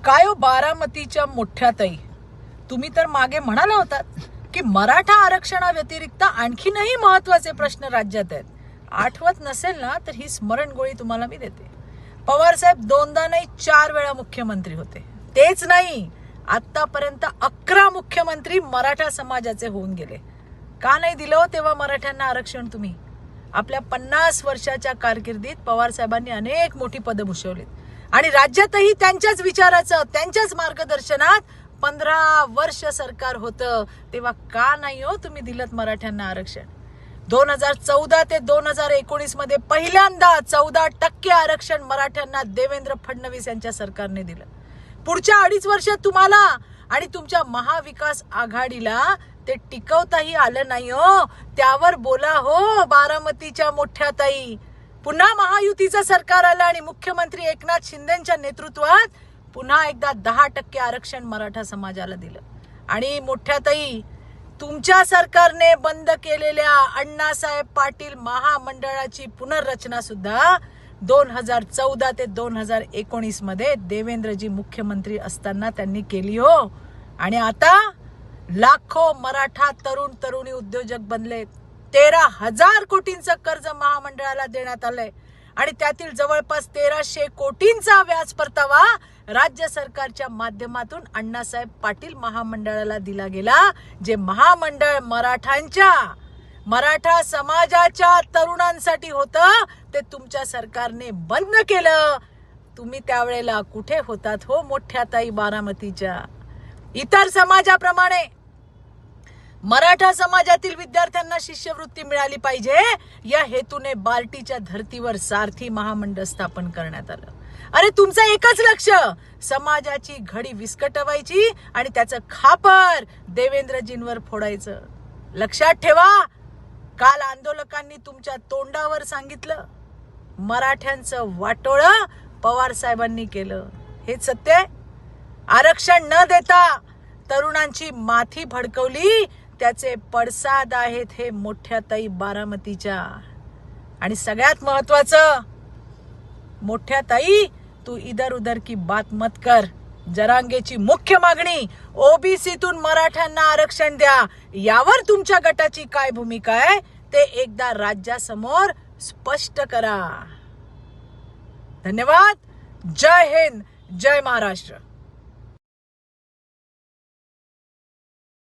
काय हो बारामतीच्या मोठ्या ताई, तुम्ही तर मागे म्हणाला होतात की मराठा आरक्षणाव्यतिरिक्त आणखीनही महत्वाचे प्रश्न राज्यात आहेत. आठवत नसेल ना तर ही स्मरणगोळी तुम्हाला मी देते. पवार साहेब दोनदा नाही 4 वेळा मुख्यमंत्री होते. तेच नाही, आतापर्यंत 11 मुख्यमंत्री मराठा समाजाचे होऊन गेले. का नाही दिलं हो तेव्हा मराठ्यांना आरक्षण? तुम्ही आपल्या 50 वर्षाच्या कारकिर्दीत पवार साहेबांनी अनेक मोठी पदं भूषवलीत आणि राज्यातही त्यांच्याच विचाराचं, त्यांच्याच मार्गदर्शनात 15 वर्ष सरकार होतं. तेव्हा का नाही हो तुम्ही दिलत मराठ्यांना आरक्षण? 2014 ते 2019 मध्ये पहिल्यांदा 14% आरक्षण मराठ्यांना देवेंद्र फडणवीस यांच्या सरकारने दिलं. पुढच्या 2.5 वर्षात तुम्हाला आणि तुमच्या महाविकास आघाडीला ते टिकवताही आलं नाही हो. त्यावर बोला हो बारामतीच्या मोठ्या ताई. पुन्हा महायुतीचं सरकार आलं आणि मुख्यमंत्री एकनाथ शिंदेच्या नेतृत्वात पुन्हा एकदा 10% आरक्षण मराठा समाजाला दिलं. आणि मोठ्या ताई, तुमच्या सरकारने बंद केलेल्या अण्णासाहेब पाटील महामंडळाची पुनर्रचना सुद्धा 2014 ते 2019 मध्ये देवेंद्रजी मुख्यमंत्री असताना त्यांनी केली हो. आणि आता लाखो मराठा तरुण तरुणी उद्योजक बनलेत. 13,000 कोटींचं कर्ज महामंडळाला देण्यात आलंय आणि त्यातील जवळपास 1,300 कोटींचा व्याज परतावा राज्य सरकारच्या माध्यमातून अण्णासाहेब पाटील महामंडळाला दिला गेला. जे महामंडळ मराठा समाजाच्या तरुणांसाठी होतं ते तुमच्या सरकारने बंद केलं. तुम्ही त्यावेळेला कुठे होतात हो मोठ्या ताई बारामतीच्या? इतर समाजाप्रमाणे मराठा समाजातील विद्यार्थ्यांना शिष्यवृत्ती मिळाली पाहिजे या हेतूने बार्टीच्या धर्तीवर सारथी महामंडळ स्थापन करण्यात आलं. अरे तुमचं एकच लक्ष, समाजाची घडी विस्कटवायची आणि त्याचं खापर देवेंद्रजींवर फोडायचं. लक्षात ठेवा, काल आंदोलकांनी तुमच्या तोंडावर सांगितलं मराठ्यांचं वाटोळं पवार साहेबांनी केलं. हेच सत्य आहे. आरक्षण न देता तरुणांची माथी भडकवली, त्याचे पडसाद आहेत हे मोठ्या ताई बारामतीच्या. आणि सगळ्यात महत्वाचं, मोठ्या ताई, तू इधर उधर की बात मत कर. जरांगेची मुख्य मागणी ओबीसीतून मराठ्यांना आरक्षण द्या. यावर तुमच्या गटाची काय भूमिका आहे ते एकदा राज्यासमोर स्पष्ट करा. धन्यवाद. जय हिंद, जय महाराष्ट्र.